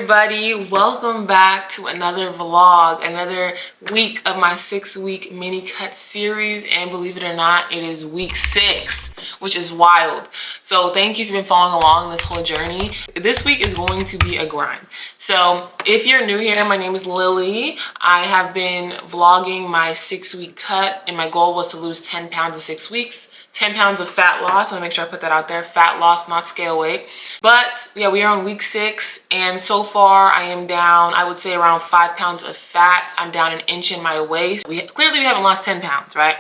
everybody, welcome back to another vlog, another week of my 6-week mini cut series. And believe it or not, it is week 6, which is wild. So thank you if you've been following along this whole journey. This week is going to be a grind. So if you're new here, my name is Lily. I have been vlogging my 6-week cut, and my goal was to lose 10 pounds in 6 weeks. 10 pounds of fat loss. I want to make sure I put that out there. Fat loss, not scale weight. But yeah, we are on week 6, and so far I am down, I would say, around 5 pounds of fat. I'm down an inch in my waist. Clearly we haven't lost 10 pounds, right?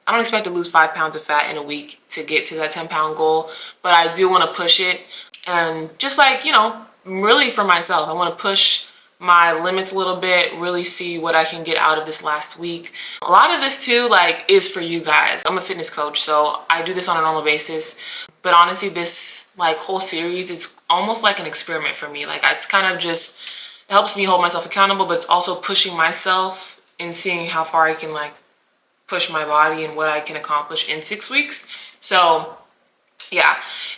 I don't expect to lose 5 pounds of fat in a week to get to that 10-pound goal, but I do want to push it. And just like, you know, really for myself, I want to push my limits a little bit, really see what I can get out of this last week. A lot of this too, like, is for you guys. I'm a fitness coach, so I do this on a normal basis. But honestly, this like whole series is almost like an experiment for me. Like, it's kind of just, it helps me hold myself accountable, but it's also pushing myself and seeing how far I can like push my body and what I can accomplish in 6 weeks. So yeah,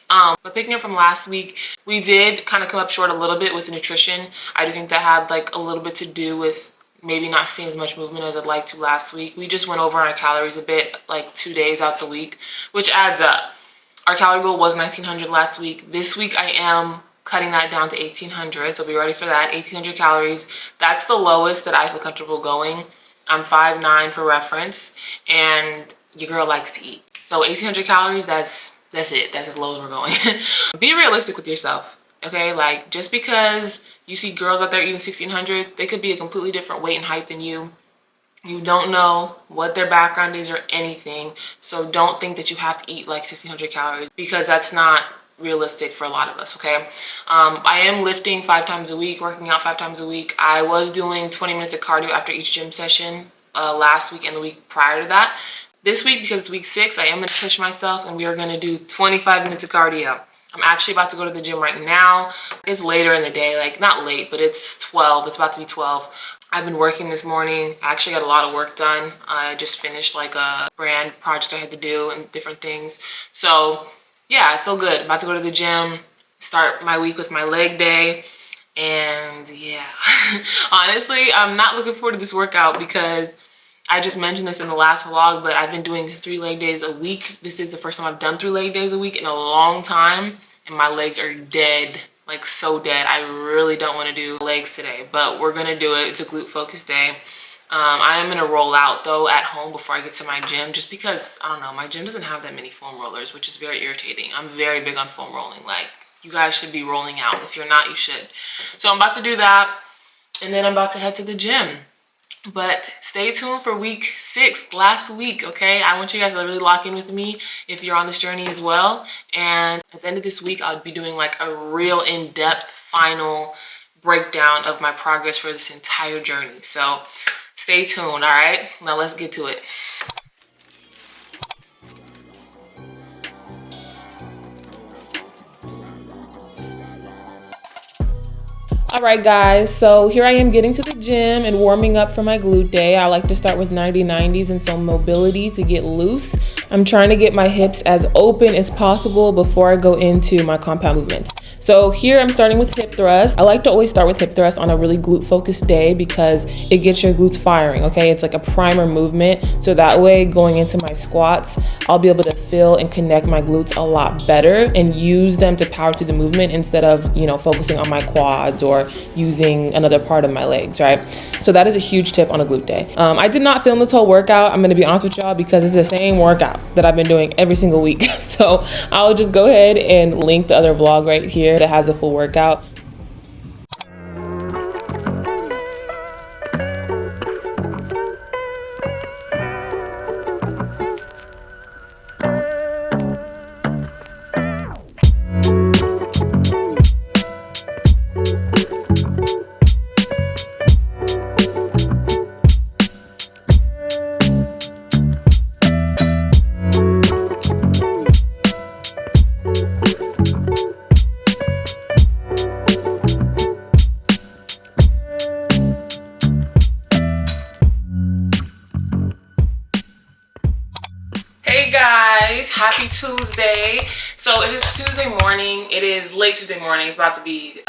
but picking up from last week, we did kind of come up short a little bit with nutrition. I do think that had like a little bit to do with maybe not seeing as much movement as I'd like to last week. We just went over our calories a bit, like 2 days out the week, which adds up. Our calorie goal was 1900 last week. This week I am cutting that down to 1800, so be ready for that. 1800 calories. That's the lowest that I feel comfortable going. I'm 5'9" for reference, and your girl likes to eat. So 1800 calories, that's it. That's as low as we're going. Be realistic with yourself, okay? Like, just because you see girls out there eating 1600, they could be a completely different weight and height than you. You don't know what their background is or anything. So don't think that you have to eat like 1600 calories, because that's not realistic for a lot of us, okay? I am lifting 5 times a week, working out 5 times a week. I was doing 20 minutes of cardio after each gym session last week and the week prior to that. This week, because it's week 6, I am going to push myself, and we are going to do 25 minutes of cardio. I'm actually about to go to the gym right now. It's later in the day, like not late, but it's 12. It's about to be 12. I've been working this morning. I actually got a lot of work done. I just finished like a brand project I had to do and different things. So yeah, I feel good. I'm about to go to the gym, start my week with my leg day. And yeah, honestly, I'm not looking forward to this workout because I just mentioned this in the last vlog, but I've been doing 3 leg days a week. This is the first time I've done 3 leg days a week in a long time, and my legs are dead, like so dead. I really don't want to do legs today, but we're gonna do it. It's a glute focus day. I am gonna roll out though at home before I get to my gym, just because, I don't know, my gym doesn't have that many foam rollers, which is very irritating. I'm very big on foam rolling. Like, you guys should be rolling out. If you're not, you should. So I'm about to do that, and then I'm about to head to the gym. But stay tuned for week 6, last week, okay? I want you guys to really lock in with me if you're on this journey as well. And at the end of this week, I'll be doing like a real in-depth final breakdown of my progress for this entire journey. So stay tuned, all right? Now let's get to it. All right, guys, so here I am getting to the gym and warming up for my glute day. I like to start with 90-90s and some mobility to get loose. I'm trying to get my hips as open as possible before I go into my compound movements. So here I'm starting with hip thrust. I like to always start with hip thrust on a really glute focused day because it gets your glutes firing, okay? It's like a primer movement. So that way, going into my squats, I'll be able to feel and connect my glutes a lot better and use them to power through the movement instead of, you know, focusing on my quads or using another part of my legs, right? So that is a huge tip on a glute day. I did not film this whole workout, I'm gonna be honest with y'all, because it's the same workout that I've been doing every single week. So I'll just go ahead and link the other vlog right here that has a full workout. guys, happy Tuesday. So it is Tuesday morning. It is late Tuesday morning. It's about to be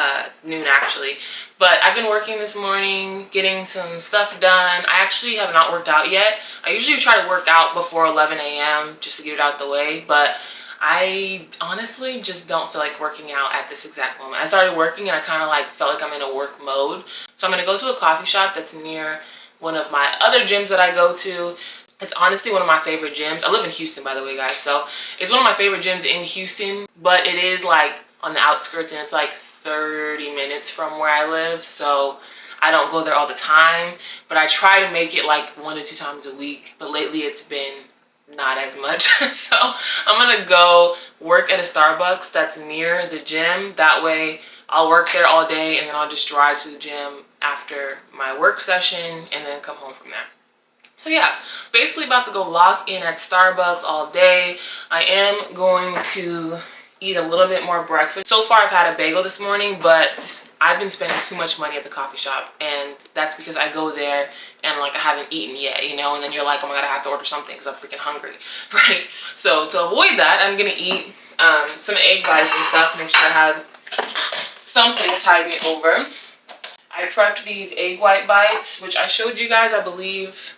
noon actually, but I've been working this morning, getting some stuff done. I actually have not worked out yet. I usually try to work out before 11 a.m. just to get it out the way, but I honestly just don't feel like working out at this exact moment. I started working and I kind of like felt like I'm in a work mode. So I'm gonna go to a coffee shop that's near one of my other gyms that I go to. It's honestly one of my favorite gyms. I live in Houston, by the way, guys. So it's one of my favorite gyms in Houston, but it is like on the outskirts and it's like 30 minutes from where I live. So I don't go there all the time, but I try to make it like 1 to 2 times a week. But lately it's been not as much. So I'm gonna go work at a Starbucks that's near the gym. That way I'll work there all day and then I'll just drive to the gym after my work session and then come home from there. So yeah, basically about to go lock in at Starbucks all day. I am going to eat a little bit more breakfast. So far I've had a bagel this morning, but I've been spending too much money at the coffee shop, and that's because I go there and like I haven't eaten yet, you know, and then you're like, oh my god, I have to order something because I'm freaking hungry, right? So to avoid that, I'm gonna eat some egg bites and stuff, make sure I have something to tide me over. I prepped these egg white bites, which I showed you guys, I believe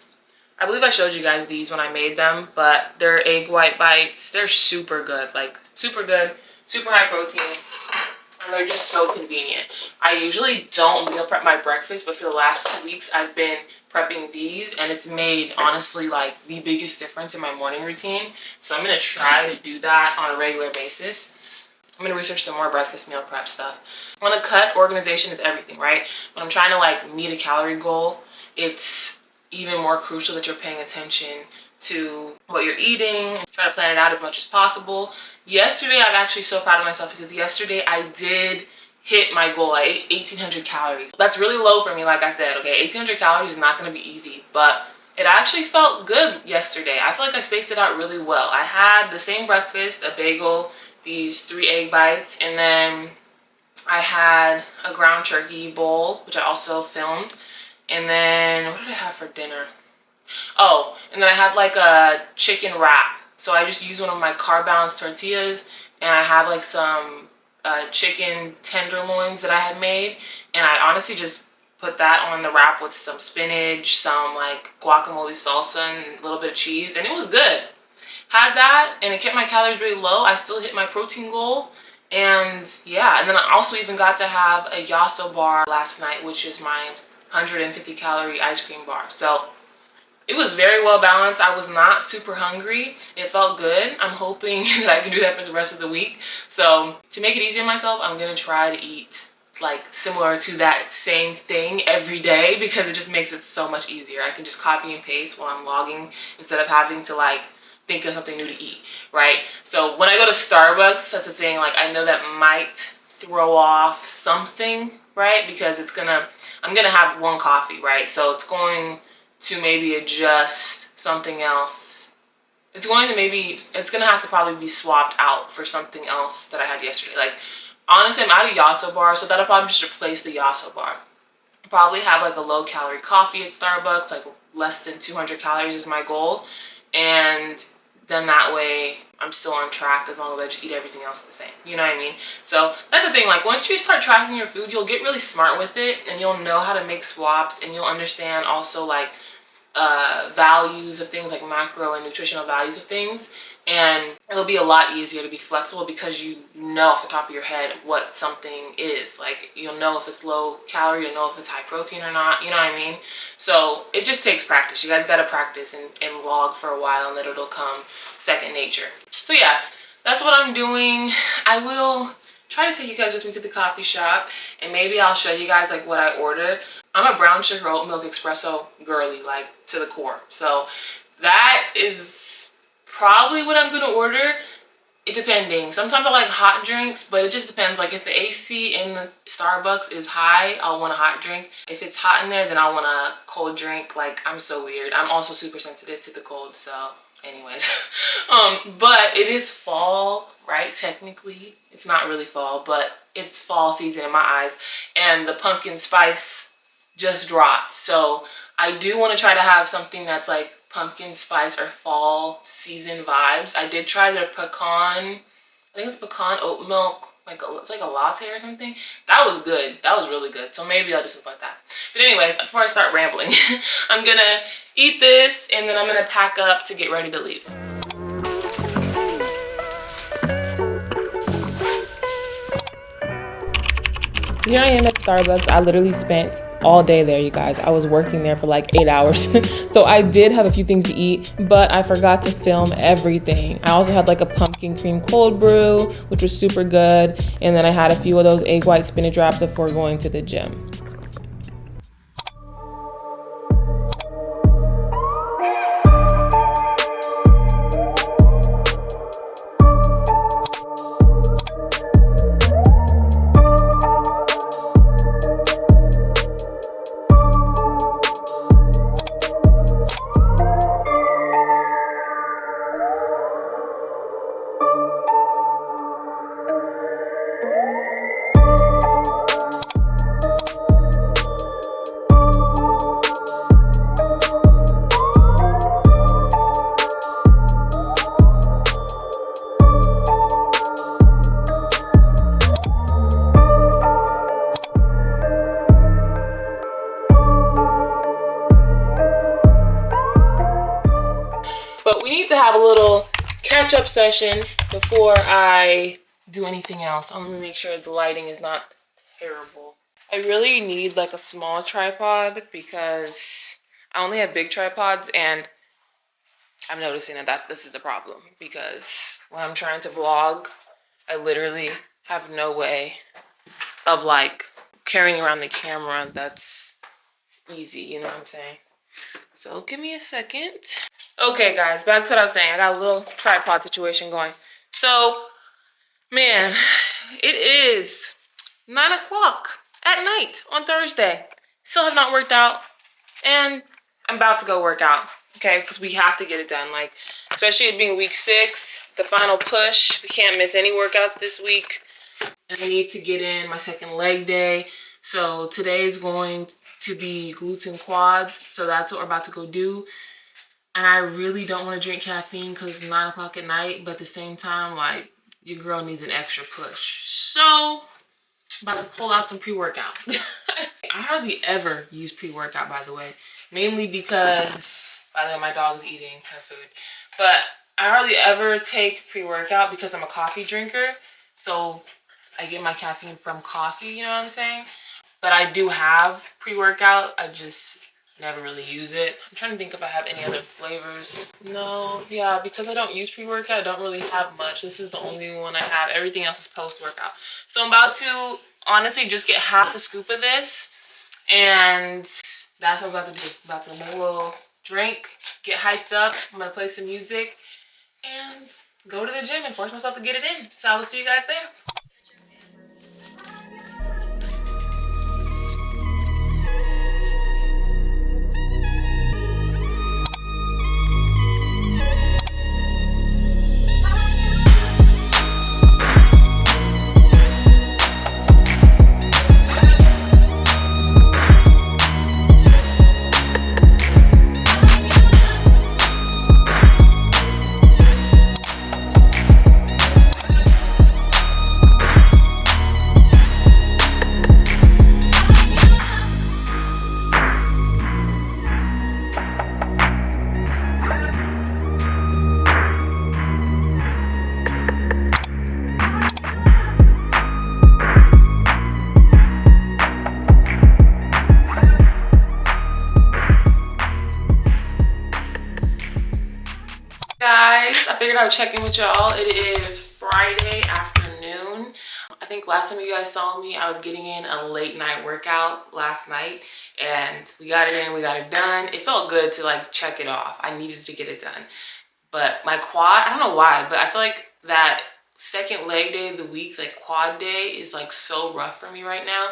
I showed you guys these when I made them, but they're egg white bites. They're super good, like super good, super high protein, and they're just so convenient. I usually don't meal prep my breakfast, but for the last 2 weeks, I've been prepping these, and it's made, honestly, like the biggest difference in my morning routine. So I'm gonna try to do that on a regular basis. I'm gonna research some more breakfast meal prep stuff. On a cut, organization is everything, right? When I'm trying to like meet a calorie goal, it's even more crucial that you're paying attention to what you're eating and try to plan it out as much as possible. Yesterday, I'm actually so proud of myself because yesterday I did hit my goal. I ate 1,800 calories. That's really low for me, like I said, okay? 1,800 calories is not gonna be easy, but it actually felt good yesterday. I feel like I spaced it out really well. I had the same breakfast, a bagel, these 3 egg bites, and then I had a ground turkey bowl, which I also filmed. And then, what did I have for dinner? Oh, and then I had like a chicken wrap. So I just used one of my carb-balanced tortillas, and I have like some chicken tenderloins that I had made. And I honestly just put that on the wrap with some spinach, some like guacamole salsa, and a little bit of cheese, and it was good. Had that, and it kept my calories really low. I still hit my protein goal. And yeah, and then I also even got to have a Yasso bar last night, which is my 150 calorie ice cream bar. So it was very well balanced. I was not super hungry. It felt good. I'm hoping that I can do that for the rest of the week. So to make it easy on myself, I'm gonna try to eat like similar to that same thing every day because it just makes it so much easier. I can just copy and paste while I'm logging instead of having to like think of something new to eat, right? So when I go to Starbucks, that's the thing, like I know that might throw off something, right? Because I'm gonna have 1 coffee, right? So it's going to maybe adjust something else. It's gonna have to probably be swapped out for something else that I had yesterday. Like, honestly, I'm out of Yasso bar, so that'll probably just replace the Yasso bar. I'll probably have like a low calorie coffee at Starbucks, like less than 200 calories is my goal. And then that way I'm still on track as long as I just eat everything else the same. You know what I mean? So that's the thing, like once you start tracking your food, you'll get really smart with it and you'll know how to make swaps, and you'll understand also like values of things, like macro and nutritional values of things. And it'll be a lot easier to be flexible because you know off the top of your head what something is. Like you'll know if it's low calorie, you'll know if it's high protein or not, you know what I mean? So it just takes practice. You guys gotta practice and log for a while, and then it'll come second nature. So yeah, that's what I'm doing. I will try to take you guys with me to the coffee shop, and maybe I'll show you guys like what I ordered. I'm a brown sugar oat milk espresso girly, like to the core. So that is probably what I'm gonna order. It depending. Sometimes I like hot drinks, but it just depends. Like if the AC in the Starbucks is high, I'll want a hot drink. If it's hot in there, then I'll want a cold drink. Like I'm so weird. I'm also super sensitive to the cold, so anyways. But it is fall, right? Technically, it's not really fall, but it's fall season in my eyes. And the pumpkin spice just dropped. So I do want to try to have something that's like pumpkin spice or fall season vibes. I did try their pecan, I think it's pecan oat milk, like it's like a latte or something. That was good. That was really good. So maybe I'll do something like that. But anyways, before I start rambling, I'm gonna eat this and then I'm gonna pack up to get ready to leave. So here I am at Starbucks. I literally spent all day there, you guys. I was working there for like 8 hours. So I did have a few things to eat, but I forgot to film everything. I also had like a pumpkin cream cold brew, which was super good. And then I had a few of those egg white spinach wraps before going to the gym. But we need to have a little catch-up session before I do anything else. I'm gonna make sure the lighting is not terrible. I really need like a small tripod because I only have big tripods, and I'm noticing that this is a problem because when I'm trying to vlog, I literally have no way of like carrying around the camera that's easy, you know what I'm saying? So give me a second. Okay guys, back to what I was saying. I got a little tripod situation going. So, man, it is 9 o'clock at night on Thursday. Still have not worked out, and I'm about to go work out, okay? Because we have to get it done. Like, especially it being week 6, the final push. We can't miss any workouts this week. And I need to get in my second leg day. So today is going to be glutes and quads. So that's what we're about to go do. And I really don't want to drink caffeine because it's 9 o'clock at night. But at the same time, like, your girl needs an extra push. So I'm about to pull out some pre-workout. I hardly ever use pre-workout, by the way. Mainly because, by the way, my dog is eating her food. But I hardly ever take pre-workout because I'm a coffee drinker. So I get my caffeine from coffee, you know what I'm saying? But I do have pre-workout. I just never really use it. I'm trying to think if I have any other flavors. No, yeah, because I don't use pre-workout, I don't really have much. This is the only one I have. Everything else is post-workout. So I'm about to honestly just get half a scoop of this, and that's what I'm about to do. I'm about to make a little drink, get hyped up. I'm gonna play some music and go to the gym and force myself to get it in. So I will see you guys there. Guys, I figured I would check in with y'all. It is Friday afternoon. I think last time you guys saw me, I was getting in a late night workout last night, and we got it in, we got it done. It felt good to like check it off. I needed to get it done. But my quad, I don't know why, but I feel like that second leg day of the week, like quad day, is like so rough for me right now.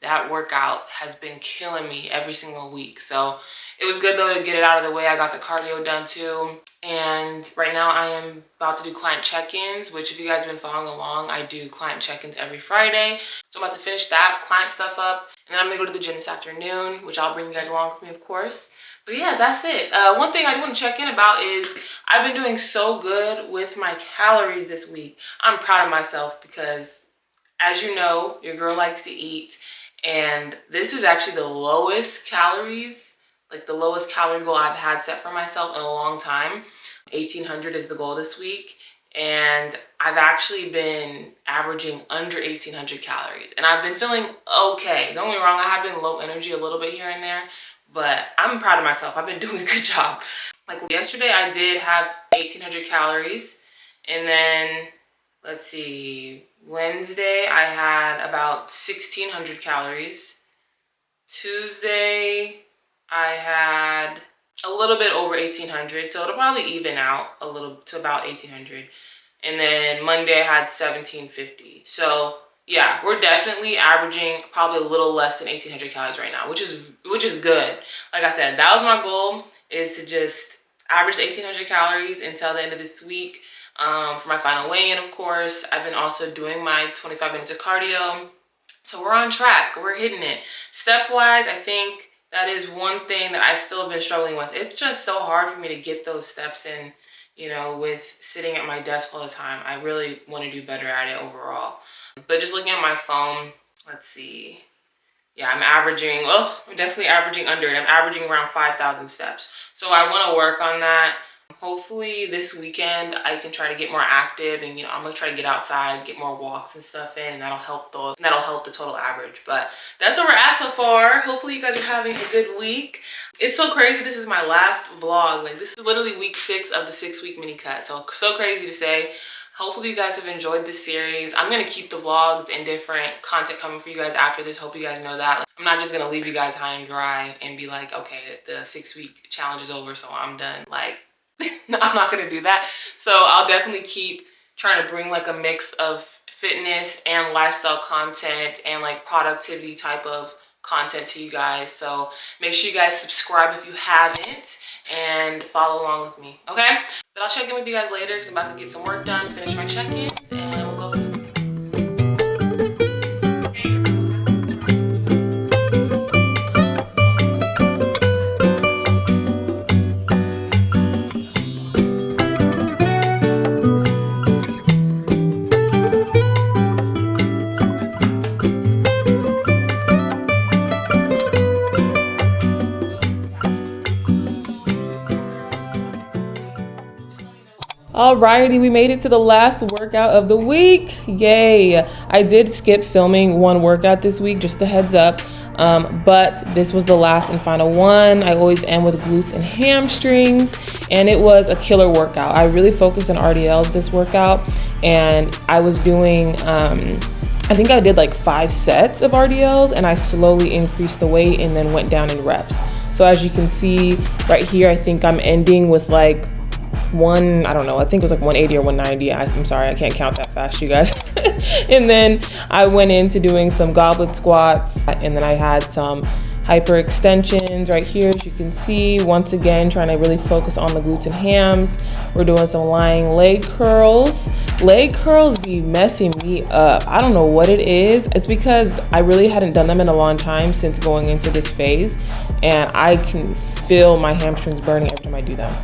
That workout has been killing me every single week. So it was good though to get it out of the way. I got the cardio done too. And right now I am about to do client check-ins, which if you guys have been following along, I do client check-ins every Friday. So I'm about to finish that client stuff up, and then I'm gonna go to the gym this afternoon, which I'll bring you guys along with me, of course. But yeah, that's it. One thing I do want to check in about is I've been doing so good with my calories this week. I'm proud of myself because, as you know, your girl likes to eat, and this is actually the lowest calories, like the lowest calorie goal I've had set for myself in a long time. 1,800 is the goal this week, and I've actually been averaging under 1,800 calories, and I've been feeling okay. Don't get me wrong, I have been low energy a little bit here and there, but I'm proud of myself. I've been doing a good job. Like yesterday, I did have 1,800 calories, and then let's see, Wednesday I had about 1,600 calories. Tuesday I had a little bit over 1,800, so it'll probably even out a little to about 1,800. And then Monday I had 1,750. So yeah, we're definitely averaging probably a little less than 1,800 calories right now, which is good. Like I said, that was my goal, is to just average 1,800 calories until the end of this week. For my final weigh-in, of course. I've been also doing my 25 minutes of cardio. So we're on track. We're hitting it. Step-wise, I think that is one thing that I still have been struggling with. It's just so hard for me to get those steps in, you know, with sitting at my desk all the time. I really want to do better at it overall. But just looking at my phone, let's see. Yeah, I'm definitely averaging under it. I'm averaging around 5,000 steps. So I want to work on that. Hopefully this weekend I can try to get more active, and I'm gonna try to get outside, get more walks and stuff in, and that'll help the total average. But that's where we're at so far. Hopefully you guys are having a good week. It's so crazy. This is my last vlog. Like, this is literally week 6 of the 6-week mini cut. So crazy to say. Hopefully you guys have enjoyed this series. I'm gonna keep the vlogs and different content coming for you guys after this. Hope you guys know that. Like, I'm not just gonna leave you guys high and dry and be like, okay, the 6-week challenge is over, so I'm done. Like, no, I'm not gonna do that. So I'll definitely keep trying to bring like a mix of fitness and lifestyle content and like productivity type of content to you guys. So make sure you guys subscribe if you haven't, and follow along with me, okay? But I'll check in with you guys later because I'm about to get some work done, finish my check-ins, and we'll go from there. Alrighty, we made it to the last workout of the week. Yay! I did skip filming one workout this week, just a heads up. But this was the last and final one. I always end with glutes and hamstrings, and it was a killer workout. I really focused on RDLs this workout, and I was doing, I think I did like 5 sets of RDLs, and I slowly increased the weight and then went down in reps. So as you can see right here, I think I'm ending with like I don't know, I think it was like 180 or 190. I'm sorry, I can't count that fast, you guys. And then I went into doing some goblet squats, and then I had some hyper extensions right here, as you can see. Once again, trying to really focus on the glutes and hams. We're doing some lying leg curls. Leg curls be messing me up. I don't know what it is. It's because I really hadn't done them in a long time since going into this phase, and I can feel my hamstrings burning every time I do them.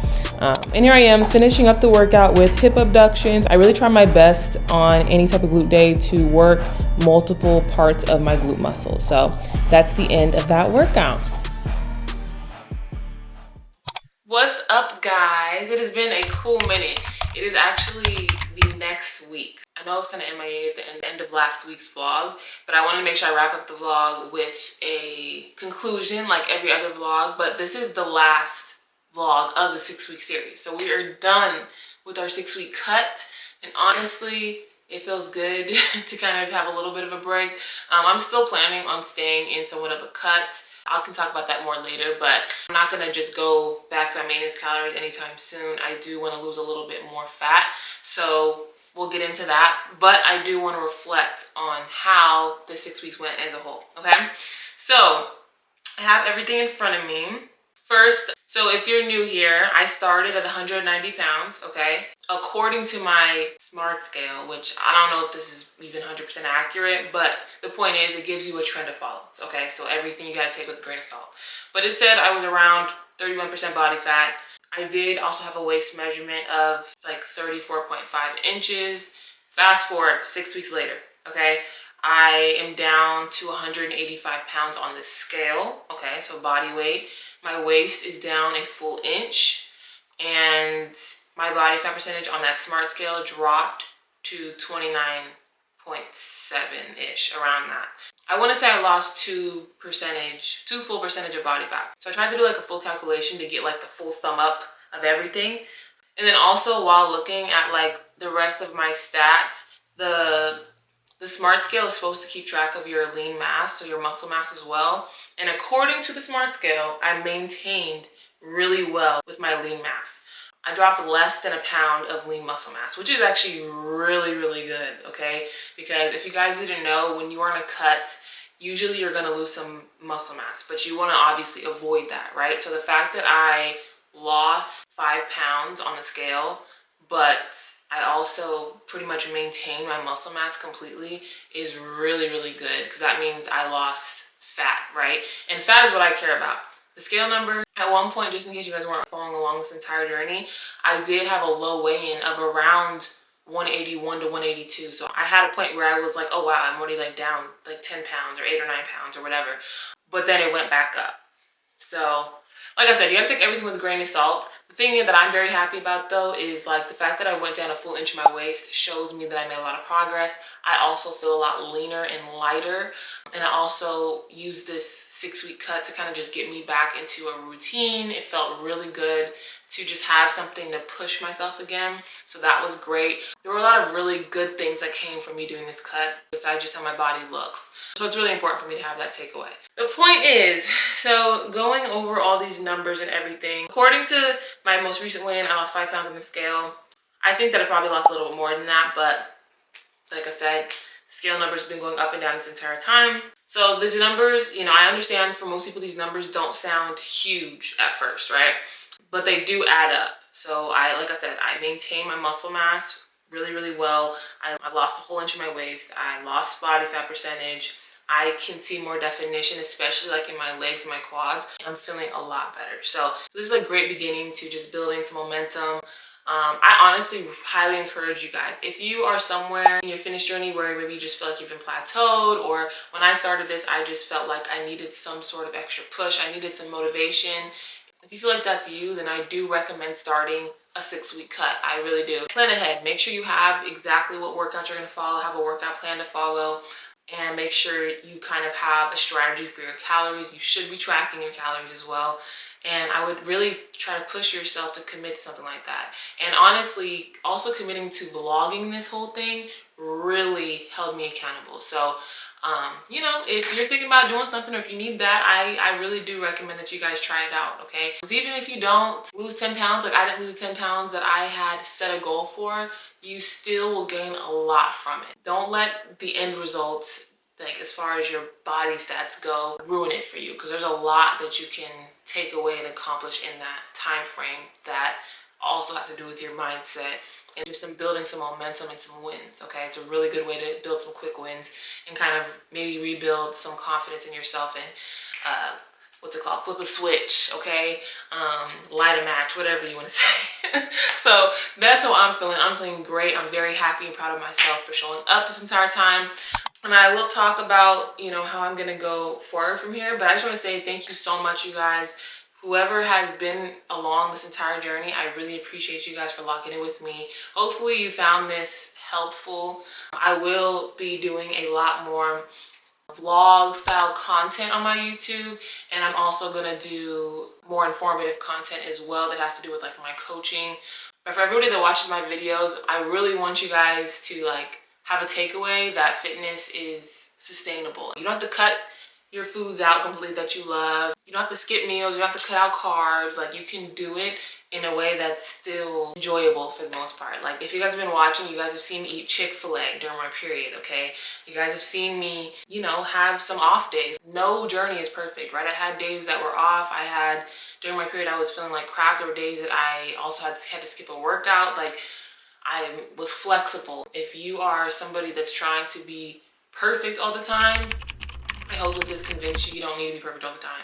And here I am finishing up the workout with hip abductions. I really try my best on any type of glute day to work multiple parts of my glute muscles. So that's the end of that workout. What's up, guys? It has been a cool minute. It is actually the next week. I know it's kind of MIA at the end of last week's vlog, but I wanted to make sure I wrap up the vlog with a conclusion like every other vlog. But this is the last vlog of the 6-week series. So we are done with our 6-week cut, and honestly, it feels good to kind of have a little bit of a break. I'm still planning on staying in somewhat of a cut. I can talk about that more later, but I'm not gonna just go back to my maintenance calories anytime soon. I do want to lose a little bit more fat, so we'll get into that. But I do want to reflect on how the 6 weeks went as a whole, okay? So I have everything in front of me. First, so if you're new here, I started at 190 pounds, okay? According to my SMART scale, which I don't know if this is even 100% accurate, but the point is it gives you a trend to follow, okay? So everything you gotta take with a grain of salt. But it said I was around 31% body fat. I did also have a waist measurement of like 34.5 inches. Fast forward 6 weeks later, okay? I am down to 185 pounds on this scale, okay? So body weight. My waist is down a full inch, and my body fat percentage on that smart scale dropped to 29.7-ish, around that. I want to say I lost 2 full percentage of body fat. So I tried to do like a full calculation to get like the full sum up of everything. And then also while looking at like the rest of my stats, the smart scale is supposed to keep track of your lean mass, so your muscle mass as well. And according to the smart scale, I maintained really well with my lean mass. I dropped less than a pound of lean muscle mass, which is actually really, really good, okay? Because if you guys didn't know, when you are in a cut, usually you're gonna lose some muscle mass, but you wanna obviously avoid that, right? So the fact that I lost 5 pounds on the scale, but I also pretty much maintained my muscle mass completely is really, really good, because that means I lost fat, right? And fat is what I care about. The scale number, at one point, just in case you guys weren't following along this entire journey, I did have a low weigh-in of around 181 to 182. So I had a point where I was like, oh wow, I'm already like down like 10 pounds or 8 or 9 pounds or whatever. But then it went back up. So like I said, you gotta take everything with a grain of salt. The thing that I'm very happy about though is like the fact that I went down a full inch of my waist shows me that I made a lot of progress. I also feel a lot leaner and lighter. And I also used this 6-week cut to kind of just get me back into a routine. It felt really good to just have something to push myself again. So that was great. There were a lot of really good things that came from me doing this cut besides just how my body looks. So it's really important for me to have that takeaway. The point is, so going over all these numbers and everything, according to my most recent weigh-in, I lost 5 pounds on the scale. I think that I probably lost a little bit more than that, but like I said, the scale numbers have been going up and down this entire time. So these numbers, you know, I understand for most people these numbers don't sound huge at first, right? But they do add up. So like I said, I maintain my muscle mass really, really well. I lost a whole inch of my waist. I lost body fat percentage. I can see more definition, especially like in my legs and my quads. I'm feeling a lot better. So this is a great beginning to just building some momentum. I honestly highly encourage you guys, if you are somewhere in your fitness journey where maybe you just feel like you've been plateaued, or when I started this, I just felt like I needed some sort of extra push. I needed some motivation. If you feel like that's you, then I do recommend starting a 6-week cut. I really do. Plan ahead. Make sure you have exactly what workouts you're going to follow, have a workout plan to follow, and make sure you kind of have a strategy for your calories. You should be tracking your calories as well. And I would really try to push yourself to commit to something like that. And honestly, also committing to vlogging this whole thing really held me accountable. So, you know, if you're thinking about doing something, or if you need that, I really do recommend that you guys try it out, okay? Because even if you don't lose 10 pounds, like I didn't lose the 10 pounds that I had set a goal for, you still will gain a lot from it. Don't let the end results, like as far as your body stats go, ruin it for you, because there's a lot that you can take away and accomplish in that time frame that also has to do with your mindset and just some building some momentum and some wins, okay? It's a really good way to build some quick wins and kind of maybe rebuild some confidence in yourself and what's it called? Flip a switch, okay? Light a match, whatever you want to say. So that's how I'm feeling. I'm feeling great. I'm very happy and proud of myself for showing up this entire time. And I will talk about, you know, how I'm going to go forward from here. But I just want to say thank you so much, you guys. Whoever has been along this entire journey, I really appreciate you guys for locking in with me. Hopefully you found this helpful. I will be doing a lot more vlog style content on my YouTube, and I'm also gonna do more informative content as well that has to do with like my coaching. But for everybody that watches my videos, I really want you guys to like have a takeaway that fitness is sustainable. You don't have to cut your foods out completely that you love. You don't have to skip meals. You don't have to cut out carbs. Like, you can do it in a way that's still enjoyable for the most part. Like, if you guys have been watching, you guys have seen me eat Chick-fil-A during my period, okay? You guys have seen me, you know, have some off days. No journey is perfect, right? I had days that were off. During my period, I was feeling like crap. There were days that I also had to skip a workout. Like, I was flexible. If you are somebody that's trying to be perfect all the time, I hope that this convinced you don't need to be perfect all the time.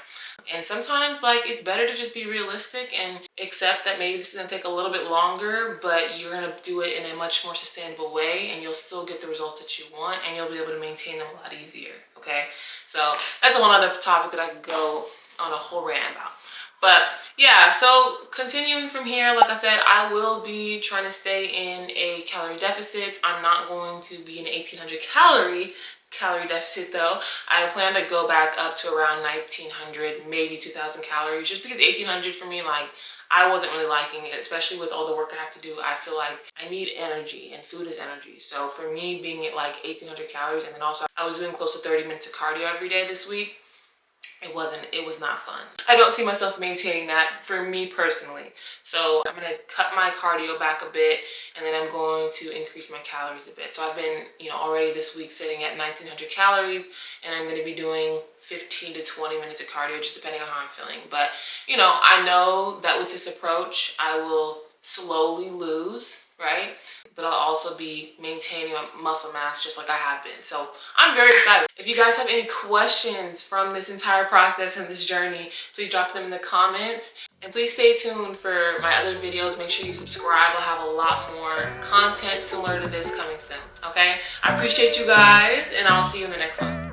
And sometimes, like, it's better to just be realistic and accept that maybe this is gonna take a little bit longer, but you're gonna do it in a much more sustainable way, and you'll still get the results that you want, and you'll be able to maintain them a lot easier, okay? So that's a whole other topic that I could go on a whole rant about. But yeah, so continuing from here, like I said, I will be trying to stay in a calorie deficit. I'm not going to be in an 1800 calorie deficit though. I plan to go back up to around 1900, maybe 2000 calories, just because 1800 for me, like, I wasn't really liking it, especially with all the work I have to do. I feel like I need energy, and food is energy. So for me, being at like 1800 calories, and then also I was doing close to 30 minutes of cardio every day this week, it was not fun. I don't see myself maintaining that for me personally. So I'm gonna cut my cardio back a bit, and then I'm going to increase my calories a bit. So I've been, already this week sitting at 1900 calories, and I'm gonna be doing 15 to 20 minutes of cardio, just depending on how I'm feeling. But, I know that with this approach, I will slowly lose, right? But I'll also be maintaining my muscle mass just like I have been. So I'm very excited. If you guys have any questions from this entire process and this journey, please drop them in the comments. And please stay tuned for my other videos. Make sure you subscribe. I'll have a lot more content similar to this coming soon, okay? I appreciate you guys, and I'll see you in the next one.